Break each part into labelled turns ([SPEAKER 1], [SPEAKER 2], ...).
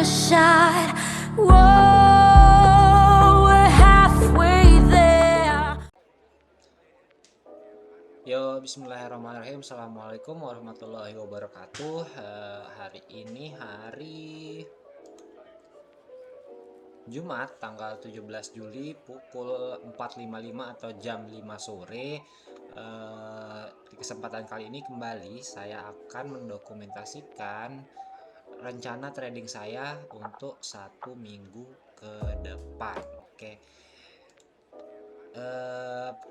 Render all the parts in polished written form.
[SPEAKER 1] shot. Whoa, we're halfway there.
[SPEAKER 2] Yo, bismillahirrahmanirrahim. Assalamualaikum warahmatullahi wabarakatuh. Hari ini hari Jumat tanggal 17 Juli pukul 4.55 atau jam 5 sore. Di kesempatan kali ini kembali saya akan mendokumentasikan rencana trading saya untuk 1 minggu ke depan. Oke.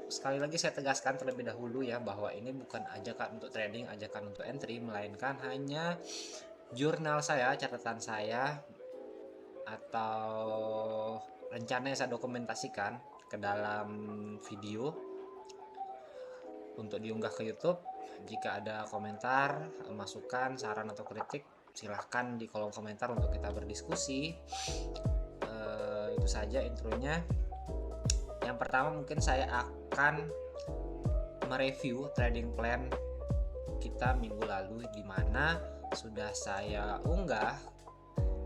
[SPEAKER 2] Sekali lagi saya tegaskan terlebih dahulu ya, bahwa ini bukan ajakan untuk trading, ajakan untuk entry, melainkan hanya jurnal saya, catatan saya, atau rencana yang saya dokumentasikan ke dalam video untuk diunggah ke YouTube. Jika ada komentar, masukan, saran atau kritik, silahkan di kolom komentar untuk kita berdiskusi. Itu saja intronya. Yang pertama mungkin saya akan mereview trading plan kita minggu lalu, di mana sudah saya unggah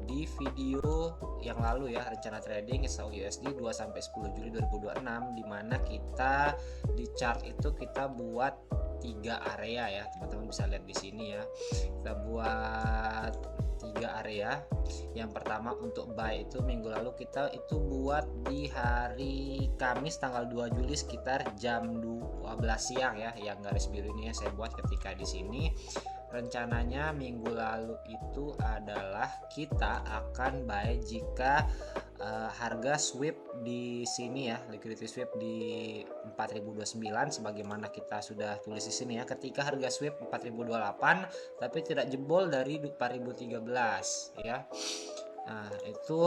[SPEAKER 2] di video yang lalu ya, rencana trading SAUUSD 2-10 Juli 2026, di mana kita di chart itu kita buat 3 area ya, teman-teman bisa lihat di sini ya. Kita buat 3 area. Yang pertama untuk buy itu minggu lalu kita itu buat di hari Kamis tanggal 2 Juli sekitar jam 12 siang ya, yang garis biru ini ya saya buat ketika di sini. Rencananya minggu lalu itu adalah kita akan buy jika harga sweep di sini ya, liquidity sweep di 4029 sebagaimana kita sudah tulis di sini ya. Ketika harga sweep 4028 tapi tidak jebol dari 4013 ya. Nah, itu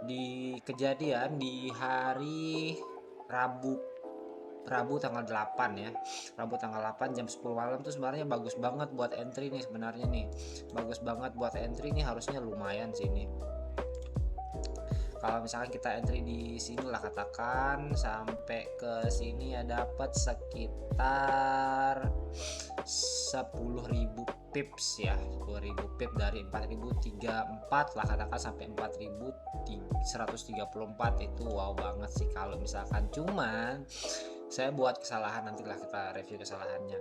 [SPEAKER 2] di kejadian di hari Rabu tanggal 8 ya. Rabu tanggal 8 jam 10 malam tuh sebenarnya bagus banget buat entry nih, sebenarnya nih. Bagus banget buat entry nih, harusnya lumayan sini. Kalau misalkan kita entry di sini lah, katakan sampai ke sini ya, dapat sekitar 10.000 pips ya, 10.000 pip dari 4034 lah, katakan sampai 4134. Itu wow banget sih kalau misalkan. Cuman saya buat kesalahan, nantilah kita review kesalahannya.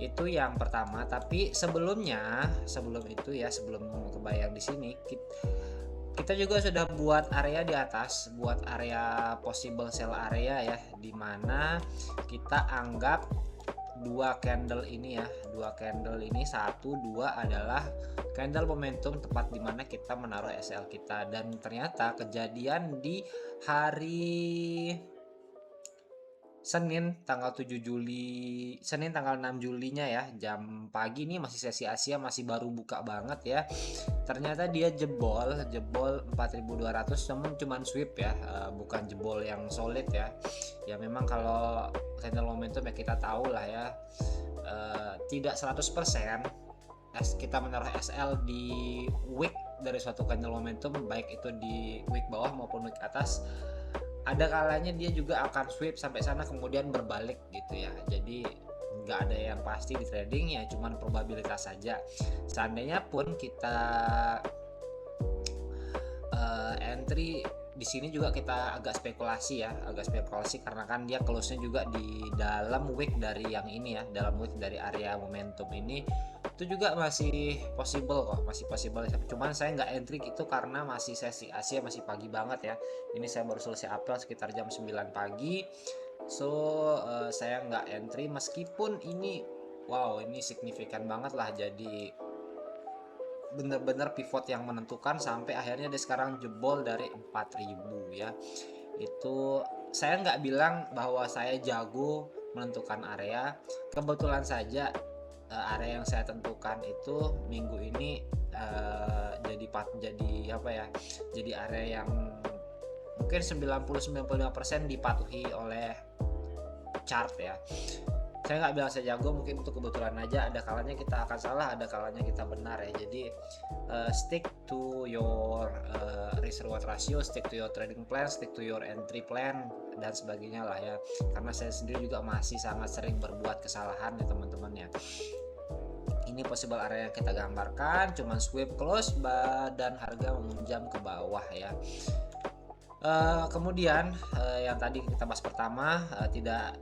[SPEAKER 2] Itu yang pertama. Tapi sebelum itu ya, sebelum kebayang di sini, kita juga sudah buat area di atas, buat area possible sell area ya, dimana kita anggap 2 candle ini ya, 2 candle ini 1, 2 adalah candle momentum tepat dimana kita menaruh SL kita. Dan ternyata kejadian di hari Senin tanggal 7 Juli, Senin tanggal 6 Julinya ya, jam pagi nih, masih sesi Asia, masih baru buka banget ya. Ternyata dia jebol 4200, namun cuman sweep ya, bukan jebol yang solid ya. Ya memang kalau candle momentum ya kita tahu lah ya, tidak 100% kita menaruh SL di wick dari suatu candle momentum, baik itu di wick bawah maupun wick atas, ada kalanya dia juga akan sweep sampai sana kemudian berbalik gitu ya. Jadi nggak ada yang pasti di trading ya, cuman probabilitas saja. Seandainya pun kita entry di sini juga kita agak spekulasi karena kan dia close-nya juga di dalam wick dari yang ini ya, dalam wick dari area momentum ini. Itu juga masih possible kok, masih possible. Cuman saya nggak entry gitu karena masih sesi Asia, masih pagi banget ya. Ini saya baru selesai apel sekitar jam 9 pagi. So saya nggak entry, meskipun ini wow, ini signifikan banget lah, jadi bener-bener pivot yang menentukan sampai akhirnya dia sekarang jebol dari 4000 ya. Itu saya nggak bilang bahwa saya jago menentukan area, kebetulan saja area yang saya tentukan itu minggu ini jadi apa ya, jadi area yang mungkin 90-95% dipatuhi oleh chart ya. Saya nggak bilang saya jago, mungkin itu kebetulan aja. Ada kalanya kita akan salah, ada kalanya kita benar ya. Jadi stick to your risk reward ratio, stick to your trading plan, stick to your entry plan dan sebagainya lah ya. Karena saya sendiri juga masih sangat sering berbuat kesalahan ya teman-teman ya. Ini Ini possible area yang kita gambarkan, cuman sweep close dan harga memunjam ke bawah ya. Kemudian yang tadi kita bahas pertama, tidak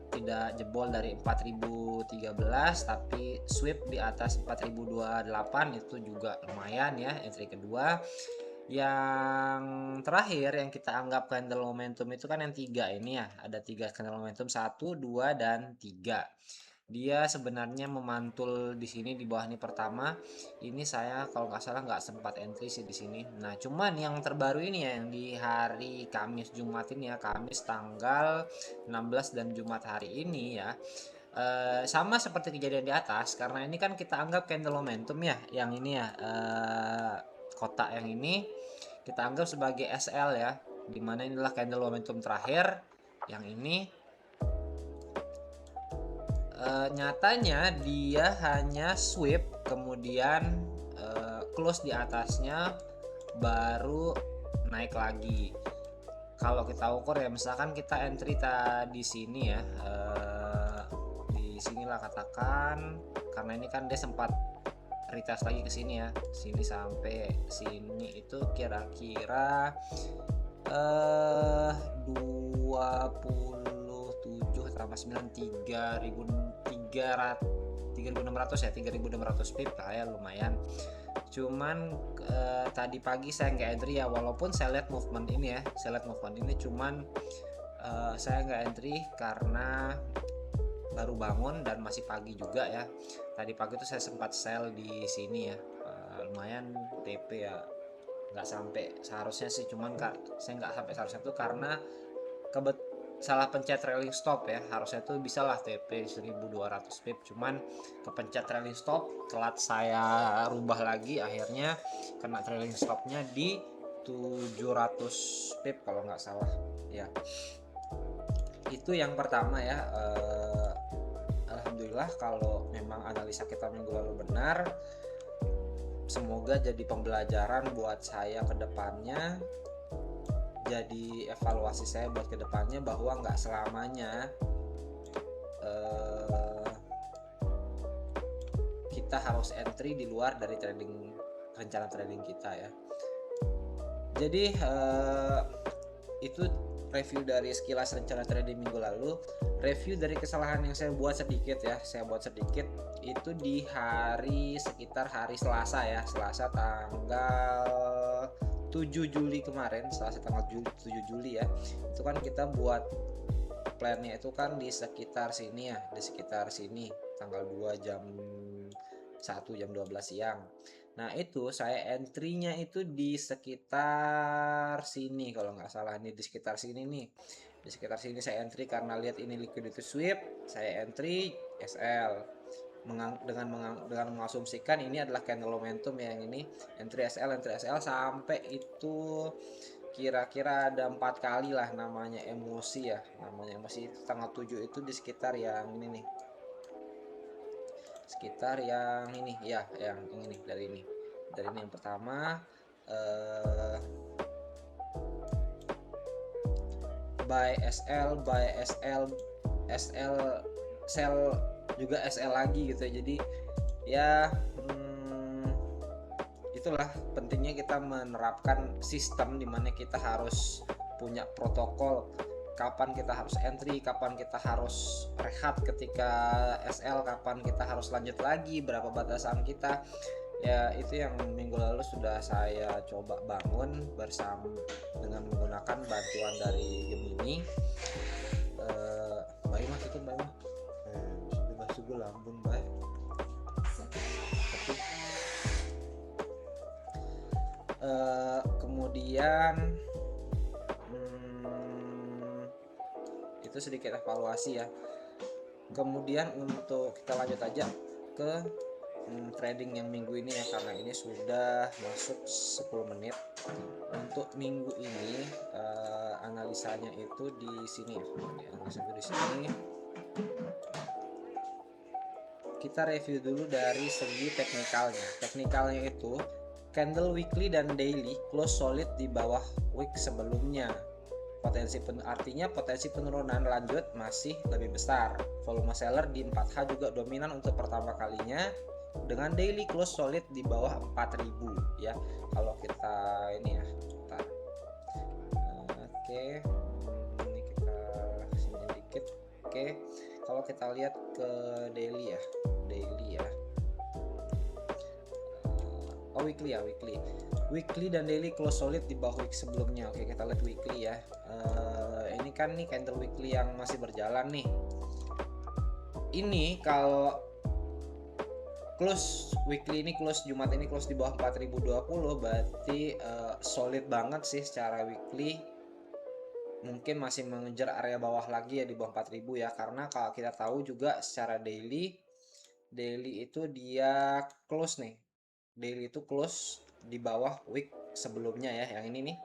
[SPEAKER 2] jebol dari 4013 tapi sweep di atas 4028, itu juga lumayan ya. Entry kedua. Yang terakhir yang kita anggap candle momentum itu kan yang 3 ini ya. Ada 3 candle momentum, 1, 2, dan 3. Dia sebenarnya memantul di sini di bawah ini pertama. Ini saya kalau nggak salah nggak sempat entry sih di sini. Nah, cuman yang terbaru ini ya, yang di hari Kamis Jumat ini ya, Kamis tanggal 16 dan Jumat hari ini ya. Sama seperti kejadian di atas, karena ini kan kita anggap candle momentum ya, yang ini ya, kotak yang ini kita anggap sebagai SL ya, dimana inilah candle momentum terakhir. Yang ini nyatanya dia hanya sweep kemudian close di atasnya baru naik lagi. Kalau kita ukur ya, misalkan kita entry di sini ya, di sinilah katakan, karena ini kan dia sempat retest lagi ke sini ya, sini sampai sini itu kira-kira 27 tambah 9 3.600 ya, 3.600 pip lah ya, lumayan. Cuman tadi pagi saya nggak entry ya, walaupun saya lihat movement ini ya, cuman saya nggak entry karena baru bangun dan masih pagi juga ya. Tadi pagi itu saya sempat sell di sini ya, lumayan TP ya, nggak sampai seharusnya sih, cuman saya nggak sampai seharusnya tuh karena salah pencet trailing stop ya, harusnya tuh bisa lah TP 1200 pip, cuman kepencet trailing stop, telat saya rubah lagi, akhirnya kena trailing stopnya di 700 pip kalau nggak salah ya. Itu yang pertama ya. Alhamdulillah kalau memang analisa kita minggu lalu benar, semoga jadi pembelajaran buat saya ke depannya, jadi evaluasi saya buat kedepannya, bahwa nggak selamanya kita harus entry di luar dari rencana trading kita ya. Jadi itu review dari sekilas rencana trading minggu lalu. Review dari kesalahan yang saya buat sedikit ya, itu di sekitar hari Selasa ya, Selasa tanggal 7 Juli kemarin, Selasa tanggal 7 Juli ya. Itu kan kita buat plannya itu kan di sekitar sini ya, tanggal 2 jam 1 jam 12 siang. Nah itu saya entry-nya itu di sekitar sini kalau nggak salah, nih di sekitar sini nih. Di sekitar sini saya entry karena lihat ini liquidity sweep, saya entry SL dengan mengasumsikan ini adalah candle momentum yang ini, entry SL sampai itu kira-kira ada 4 kali lah, namanya emosi ya, itu tanggal 7 itu di sekitar yang ini nih, ya, yang ini dari ini yang pertama, buy SL, sell juga SL lagi gitu ya. Jadi ya itulah pentingnya kita menerapkan sistem dimana kita harus punya protokol, kapan kita harus entry, kapan kita harus rehat ketika SL, kapan kita harus lanjut lagi, berapa batasan kita ya. Itu yang minggu lalu sudah saya coba bangun bersama dengan menggunakan bantuan dari Gemini. Baik mah itu baik mah masuk gue lambun baik. Kemudian itu sedikit evaluasi ya. Kemudian untuk kita lanjut aja ke trading yang minggu ini ya, karena ini sudah masuk 10 menit. Untuk minggu ini analisanya itu di sini ya. Kita review dulu dari segi teknikalnya itu candle weekly dan daily close solid di bawah week sebelumnya. Artinya potensi penurunan lanjut masih lebih besar. Volume seller di 4H juga dominan untuk pertama kalinya. dengan daily close solid di bawah 4000 ya. Kalau kita ini ya, bentar. Oke, ini kita sini dikit. Oke, kalau kita lihat ke daily ya, weekly ya, weekly dan daily close solid di bawah week sebelumnya. Oke, kita lihat weekly ya. Ini kan nih candle weekly yang masih berjalan nih. Ini kalau close weekly ini, close Jumat ini close di bawah 4020, berarti solid banget sih secara weekly. Mungkin masih mengejar area bawah lagi ya di bawah 4000 ya, karena kalau kita tahu juga secara daily itu dia close nih. Daily itu close di bawah week sebelumnya ya. Yang ini nih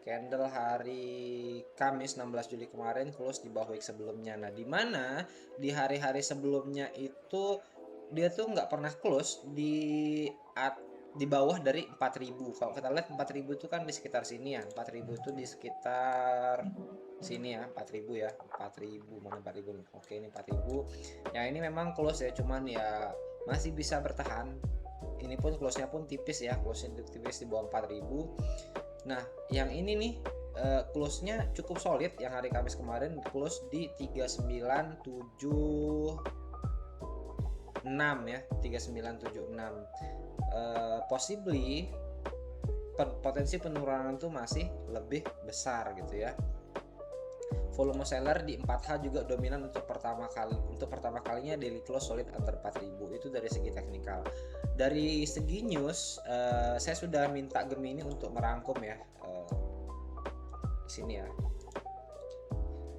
[SPEAKER 2] candle hari Kamis 16 Juli kemarin close di bawah week sebelumnya. Nah, di mana di hari-hari sebelumnya itu dia tuh nggak pernah close di bawah dari 4000. Kalau kita lihat 4000 itu kan di sekitar sini ya. 4000 itu di sekitar sini ya, 4000 ya. 4000 mana 4000 nih? Oke, ini 4000. Yang ini memang close ya, cuman ya masih bisa bertahan. Ini pun close-nya pun tipis ya, close-nya tipis di bawah 4000. Nah, yang ini nih close-nya cukup solid. Yang hari Kamis kemarin close di 3976 ya, 3976. Possibly potensi penurunan itu masih lebih besar gitu ya. Volume seller di 4H juga dominan untuk pertama kalinya daily close solid under 4000. Itu dari segi teknikal. Dari segi news, saya sudah minta Gemini untuk merangkum ya di sini ya.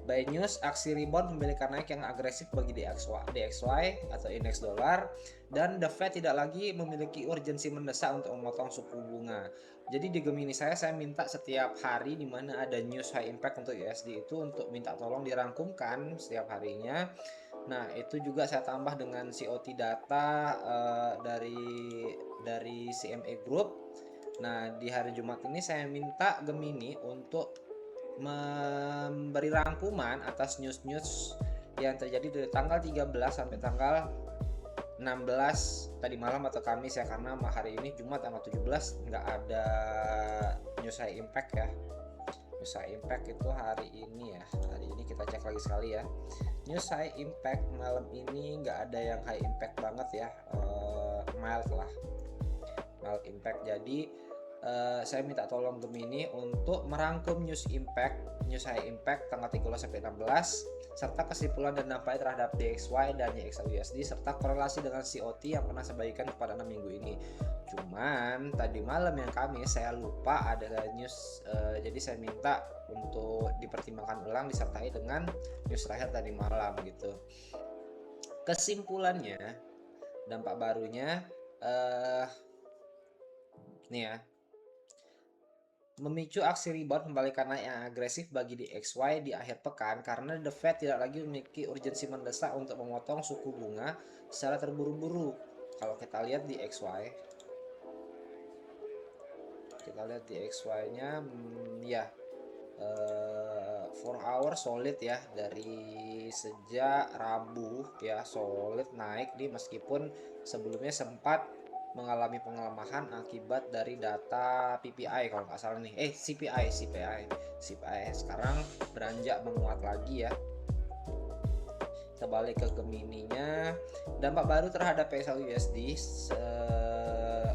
[SPEAKER 2] By news, aksi rebound memiliki naik yang agresif bagi DXY atau indeks dolar, dan The Fed tidak lagi memiliki urgensi mendesak untuk memotong suku bunga. Jadi di Gemini saya minta setiap hari di mana ada news high impact untuk USD itu untuk minta tolong dirangkumkan setiap harinya. Nah, itu juga saya tambah dengan COT data dari CME Group. Nah, di hari Jumat ini saya minta Gemini untuk memberi rangkuman atas news-news yang terjadi dari tanggal 13 sampai tanggal 16 tadi malam atau Kamis ya, karena hari ini Jumat tanggal 17 nggak ada news high impact ya. News high impact itu hari ini ya, hari ini kita cek lagi sekali ya. News high impact malam ini nggak ada yang high impact banget ya, mild impact. Jadi saya minta tolong Gemini untuk merangkum news high impact tanggal 13 sampai 16 serta kesimpulan dan dampaknya terhadap DXY dan YXUSD serta korelasi dengan COT yang pernah saya bagikan kepada 6 minggu ini. Cuman tadi malam yang Kamis saya lupa ada news, jadi saya minta untuk dipertimbangkan ulang disertai dengan news terakhir tadi malam gitu. Kesimpulannya, dampak barunya nih ya, memicu aksi rebound membalikan naik yang agresif bagi DXY di akhir pekan karena The Fed tidak lagi memiliki urgensi mendesak untuk memotong suku bunga secara terburu-buru. Kalau kita lihat di XY, nya ya 4 hour solid ya, dari sejak Rabu ya solid naik nih, meskipun sebelumnya sempat mengalami pengelemahan akibat dari data PPI kalau nggak salah nih, CPI sekarang beranjak menguat lagi ya. Kita balik ke Gemini-nya, dampak baru terhadap PSL-USD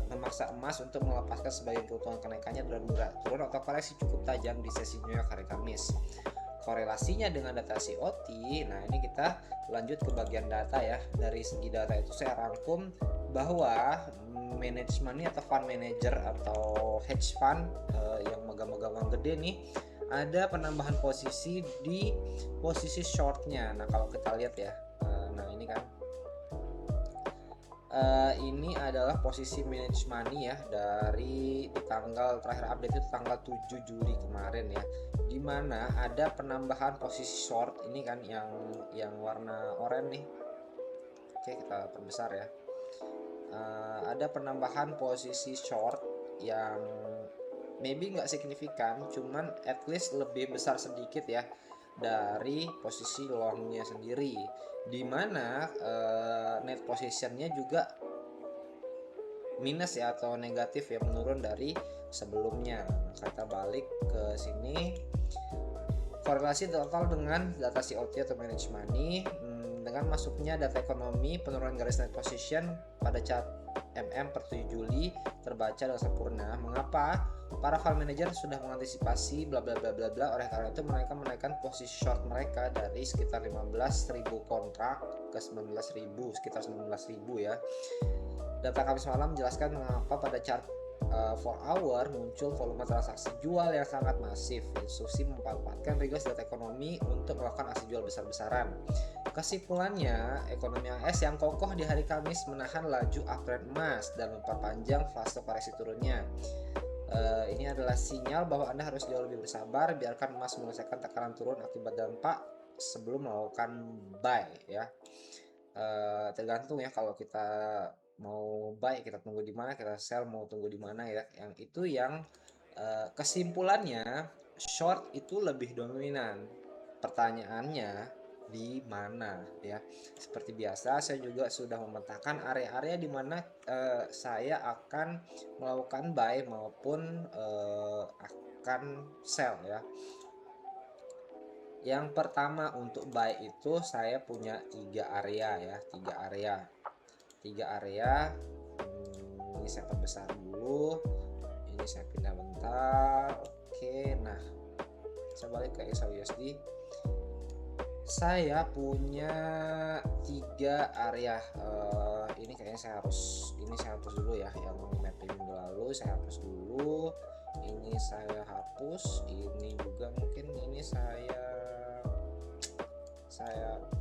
[SPEAKER 2] memaksa emas untuk melepaskan sebagian keuntungan kenaikannya dalam turun atau koreksi cukup tajam di sesi New York hari Kamis. Korelasinya dengan data COT, nah ini kita lanjut ke bagian data ya. Dari segi data itu saya rangkum bahwa manajemen atau fund manager atau hedge fund yang megang-megang uang gede nih, ada penambahan posisi di posisi shortnya. Nah kalau kita lihat ya, nah ini kan ini adalah posisi manage money ya, dari di tanggal terakhir update itu tanggal 7 Juli kemarin ya, dimana ada penambahan posisi short ini kan yang warna oranye nih. Oke, kita perbesar ya. Ada penambahan posisi short yang maybe nggak signifikan, cuman at least lebih besar sedikit ya dari posisi longnya sendiri, di mana net positionnya juga minus ya, atau negatif ya, menurun dari sebelumnya. Kita balik ke sini, korelasi total dengan data COT atau managed money, dengan masuknya data ekonomi, penurunan garis net position pada chart per 7 Juli terbaca dengan sempurna. Mengapa? Para fund manager sudah mengantisipasi bla bla bla bla bla, oleh karena itu mereka menaikkan posisi short mereka dari sekitar 15.000 kontrak ke 19.000, sekitar 19.000 ya. Data Kamis malam menjelaskan mengapa pada chart 4 hour muncul volume transaksi jual yang sangat masif. Instruksi memanfaatkan rigorous data ekonomi untuk melakukan aksi jual besar-besaran. Kesimpulannya, ekonomi AS yang kokoh di hari Kamis menahan laju uptrend emas dan memperpanjang fase koreksi turunnya. Ini adalah sinyal bahwa Anda harus jauh lebih bersabar, biarkan emas menyelesaikan tekanan turun akibat dampak sebelum melakukan buy ya. Tergantung ya, kalau kita mau buy kita tunggu di mana, kita sell mau tunggu di mana ya. Yang itu yang kesimpulannya short itu lebih dominan. Pertanyaannya di mana ya. Seperti biasa saya juga sudah memetakan area-area di mana saya akan melakukan buy maupun akan sell ya. Yang pertama untuk buy itu saya punya 3 area ya, 3 area. Ini saya perbesar dulu, ini saya pindah bentar. Oke, nah saya balik ke XAUSD. Saya punya 3 area. Ini kayaknya saya hapus dulu ya, yang mapping minggu lalu saya hapus dulu. Ini saya hapus, ini juga mungkin ini saya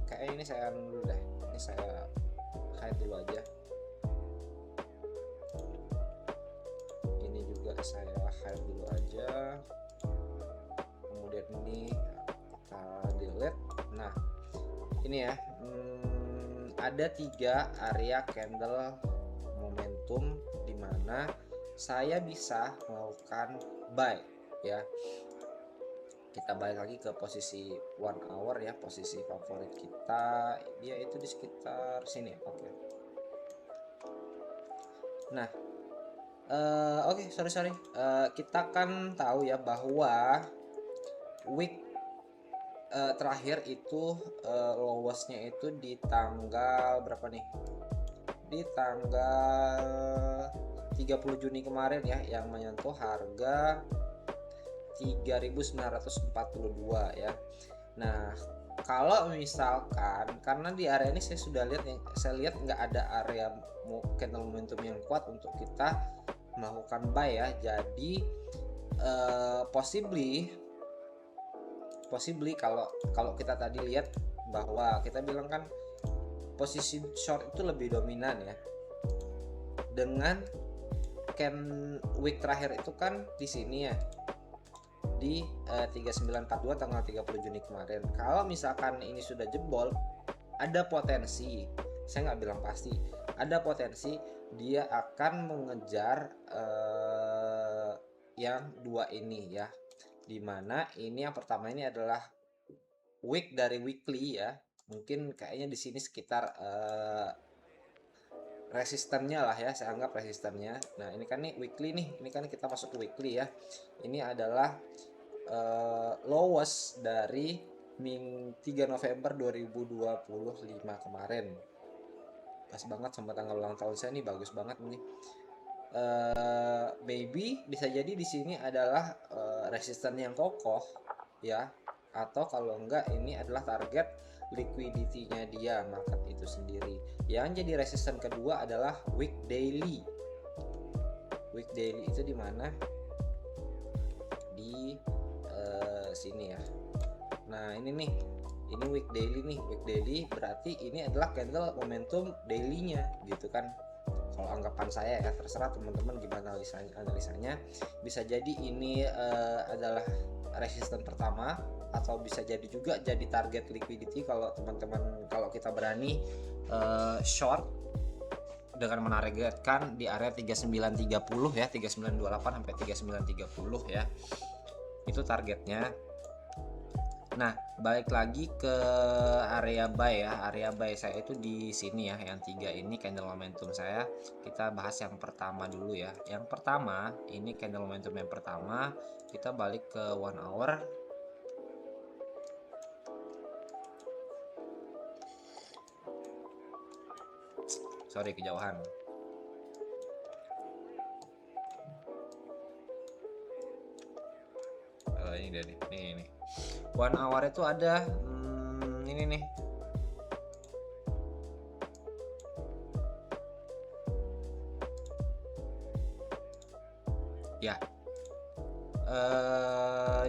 [SPEAKER 2] kayak ini saya dulu deh. Ini saya hide dulu aja. Ini juga saya hide dulu aja. Kemudian ini kita delete. Nah, ini ya, ada 3 area candle momentum di mana saya bisa melakukan buy ya. Kita balik lagi ke posisi 1 hour ya, posisi favorit kita dia itu di sekitar sini. Oke. Nah, sorry. Kita kan tahu ya bahwa week terakhir itu lowestnya itu di tanggal berapa nih? Di tanggal 30 Juni kemarin ya, yang menyentuh harga 3.942 ya. Nah, kalau misalkan karena di area ini saya lihat nggak ada area candle momentum yang kuat untuk kita melakukan buy ya. Jadi possibly kalau kita tadi lihat bahwa kita bilang kan posisi short itu lebih dominan ya, dengan week terakhir itu kan di sini ya, di 3942 tanggal 30 Juni kemarin. Kalau misalkan ini sudah jebol, ada potensi, saya nggak bilang pasti, ada potensi dia akan mengejar yang 2 ini ya, dimana ini yang pertama ini adalah week dari weekly ya, mungkin kayaknya di sini sekitar resistennya lah ya, saya anggap resistennya. Nah, ini kan nih weekly nih, ini kan kita masuk ke weekly ya. Ini adalah lowest dari 3 November 2025 kemarin. Pas banget sama tanggal ulang tahun saya nih, bagus banget nih. Maybe bisa jadi di sini adalah resisten yang kokoh ya, atau kalau enggak ini adalah target liquidity-nya dia, market itu sendiri. Yang jadi resisten kedua adalah week daily. Week daily itu di mana? Di sini ya. Nah, ini nih. Ini week daily nih. Week daily berarti ini adalah candle momentum daily-nya gitu kan. Kalau anggapan saya ya, terserah teman-teman gimana analisanya. Bisa jadi ini adalah resisten pertama, atau bisa jadi juga jadi target liquidity kalau teman-teman, kalau kita berani short dengan menargetkan di area 3930 ya, 3928 sampai 3930 ya. Itu targetnya. Nah, balik lagi ke area buy ya. Area buy saya itu di sini ya, yang 3 ini candle momentum saya. Kita bahas yang pertama dulu ya. Yang pertama, ini candle momentum yang pertama. Kita balik ke 1 hour. Sorry, kejauhan. Ini dia nih. Nih. 1 hour itu ada ini nih. Ya.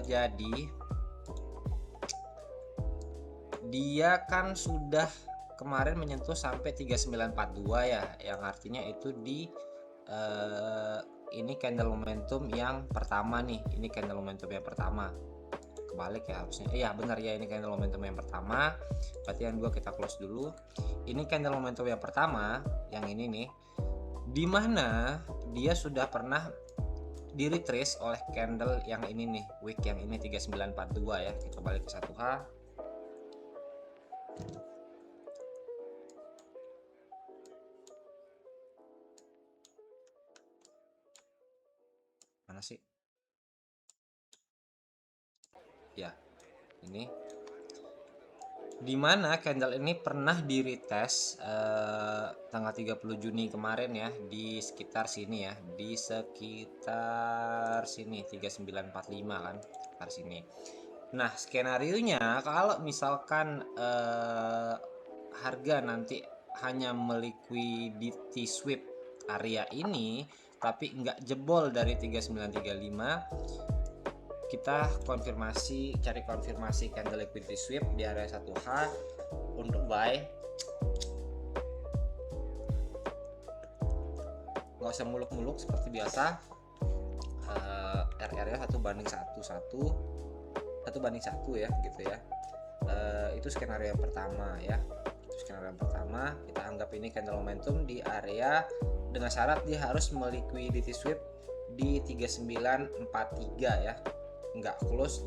[SPEAKER 2] Jadi dia kan sudah kemarin menyentuh sampai 3942 ya, yang artinya itu di ini candle momentum yang pertama nih. Ini candle momentum yang pertama. Kebalik ya harusnya. Iya benar ya, ini candle momentum yang pertama. Berarti yang dua kita close dulu. Ini candle momentum yang pertama, yang ini nih, dimana dia sudah pernah di retrace oleh candle yang ini nih, wick yang ini 3942 ya. Kita balik ke 1H. Mana sih? Ya, ini dimana candle ini pernah di retest tanggal 30 Juni kemarin ya, di sekitar sini ya, di sekitar sini 3945 kan, sekitar sini. Nah, skenario nya kalau misalkan harga nanti hanya meliquidity sweep area ini tapi nggak jebol dari 3935, kita cari konfirmasi candle liquidity sweep di area 1H untuk buy. Nggak usah muluk-muluk seperti biasa. RR nya 1:1 ya gitu ya. Itu skenario yang pertama ya. Skenario yang pertama, kita anggap ini candle momentum di area dengan syarat dia harus meliquidity sweep di 3943 ya. Nggak close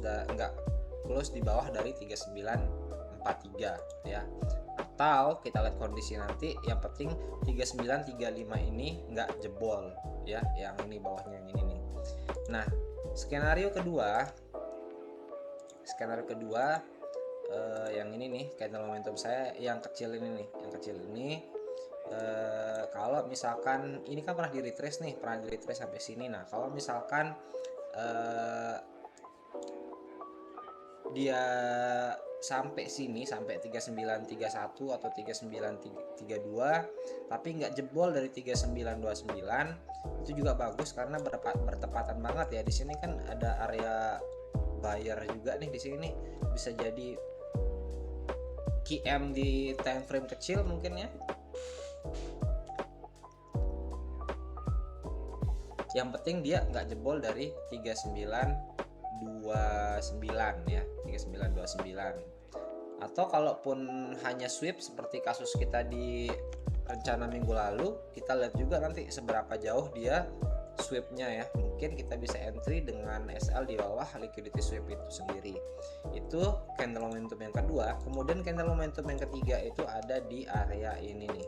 [SPEAKER 2] di bawah dari 3943 ya. Atau kita lihat kondisi nanti, yang penting 3935 ini nggak jebol ya, yang ini bawahnya yang ini nih. Nah, skenario kedua yang ini nih, candle momentum saya yang kecil ini nih, kalau misalkan ini kan pernah di retrace sampai sini. Nah, kalau misalkan dia sampai sini, sampai 3931 atau 3932 tapi nggak jebol dari 3929, itu juga bagus karena bertepatan banget ya. Di sini kan ada area buyer juga nih, di sini nih bisa jadi QM di time frame kecil mungkin ya. Yang penting dia nggak jebol dari 3929 ya, 3929. Atau kalaupun hanya sweep seperti kasus kita di rencana minggu lalu, kita lihat juga nanti seberapa jauh dia sweepnya ya. Mungkin kita bisa entry dengan SL di bawah liquidity sweep itu sendiri. Itu candle momentum yang kedua. Kemudian candle momentum yang ketiga itu ada di area ini nih,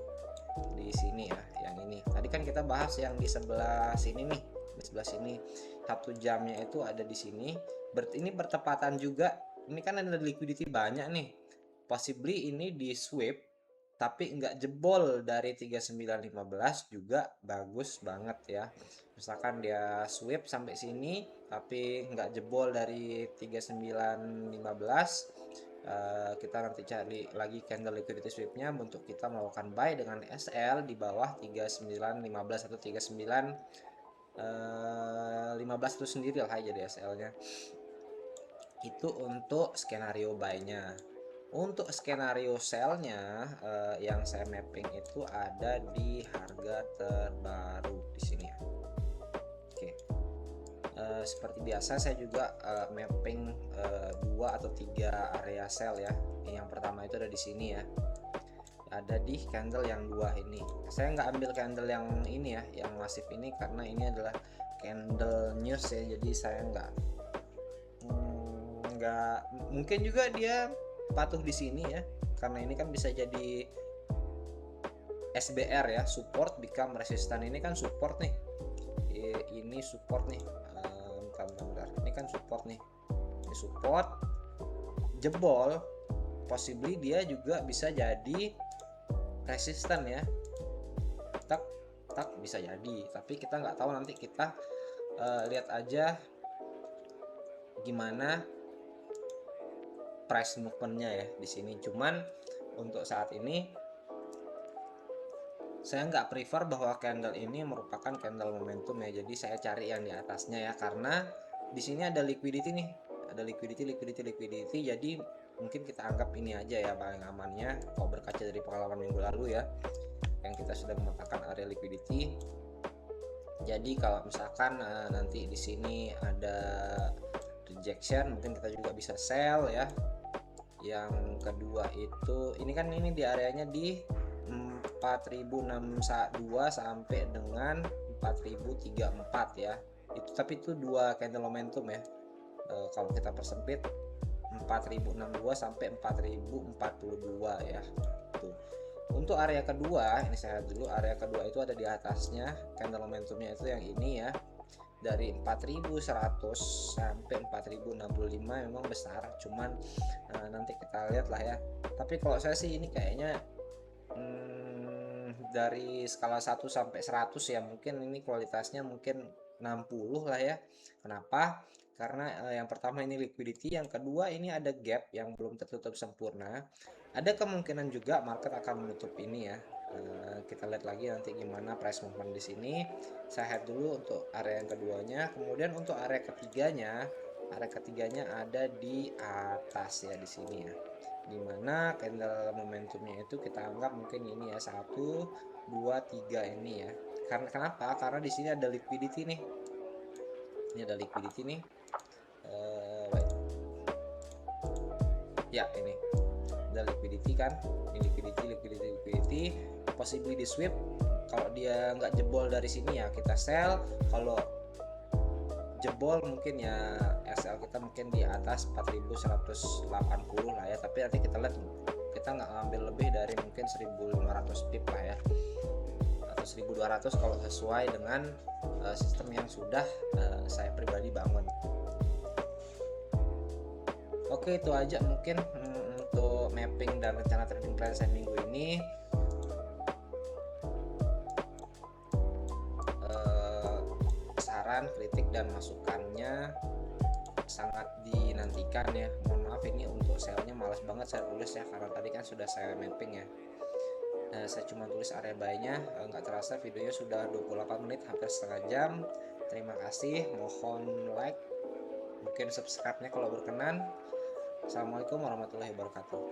[SPEAKER 2] di sini ya, yang ini. Tadi kan kita bahas yang di sebelah sini nih, di sebelah sini 1 jamnya itu ada di sini. Ini bertepatan juga. Ini kan ada liquidity banyak nih. Possibly ini di sweep tapi nggak jebol dari 3915 juga bagus banget ya. Misalkan dia sweep sampai sini tapi nggak jebol dari 3915, kita nanti cari lagi candle liquidity sweepnya untuk kita melakukan buy dengan SL di bawah 3915 atau 3915 itu sendiri lah aja di SL nya. Itu untuk skenario buy nya. Untuk skenario sell-nya yang saya mapping itu ada di harga terbaru di sini ya. Oke. Seperti biasa saya juga mapping 2 atau 3 area sell ya. Yang pertama itu ada di sini ya. Ada di candle yang 2 ini. Saya nggak ambil candle yang ini ya, yang masif ini, karena ini adalah candle news ya. Jadi saya nggak nggak, mungkin juga dia patuh di sini ya, karena ini kan bisa jadi SBR ya, support become resistant. Ini kan support nih, ini support nih. Bentar, ini kan support nih, ini support, jebol, possibly dia juga bisa jadi resistant ya, tak bisa jadi, tapi kita nggak tahu, nanti kita lihat aja gimana price movementnya ya di sini. Cuman untuk saat ini saya nggak prefer bahwa candle ini merupakan candle momentum ya, jadi saya cari yang di atasnya ya, karena di sini ada liquidity nih, ada liquidity, jadi mungkin kita anggap ini aja ya paling amannya kalau berkaca dari pengalaman minggu lalu ya, yang kita sudah memetakan area liquidity. Jadi kalau misalkan nanti di sini ada rejection, mungkin kita juga bisa sell ya. Yang kedua itu ini kan ini di areanya di 4062 sampai dengan 4034 ya. Itu tapi itu dua candle momentum ya. Kalau kita persempit 4062 sampai 4042 ya. Tuh. Untuk area kedua, ini saya lihat dulu, area kedua itu ada di atasnya, candle momentumnya itu yang ini ya. Dari 4100 sampai 4065 memang besar, cuman nanti kita lihat lah ya. Tapi kalau saya sih ini kayaknya dari skala 1 sampai 100 ya, mungkin ini kualitasnya mungkin 60 lah ya. Kenapa? Karena yang pertama ini liquidity, yang kedua ini ada gap yang belum tertutup sempurna. Ada kemungkinan juga market akan menutup ini ya. Kita lihat lagi nanti gimana price movement di sini. Saya head dulu untuk area yang keduanya, kemudian untuk area ketiganya ada di atas ya, di sini ya, dimana candle momentumnya itu kita anggap mungkin ini ya, 1 2 3 ini ya. Karena kenapa? Karena di sini ada liquidity nih, ini ada liquidity nih. Wait. Ya ini ada liquidity kan, ini liquidity possibly di sweep. Kalau dia nggak jebol dari sini ya kita sell, kalau jebol mungkin ya SL kita mungkin di atas 4180 lah ya, tapi nanti kita lihat, kita nggak ngambil lebih dari mungkin 1500 pip lah ya, atau 1200 kalau sesuai dengan sistem yang sudah saya pribadi bangun. Oke, itu aja mungkin untuk mapping dan rencana trading plan saya minggu ini. Saran, kritik, dan masukannya sangat dinantikan ya. Mohon maaf ini untuk selnya malas banget saya tulis ya, karena tadi kan sudah saya mapping ya. Saya cuma tulis area buy-nya, nggak terasa videonya sudah 28 menit, hampir setengah jam. Terima kasih, mohon like, mungkin subscribe-nya kalau berkenan. Assalamualaikum warahmatullahi wabarakatuh.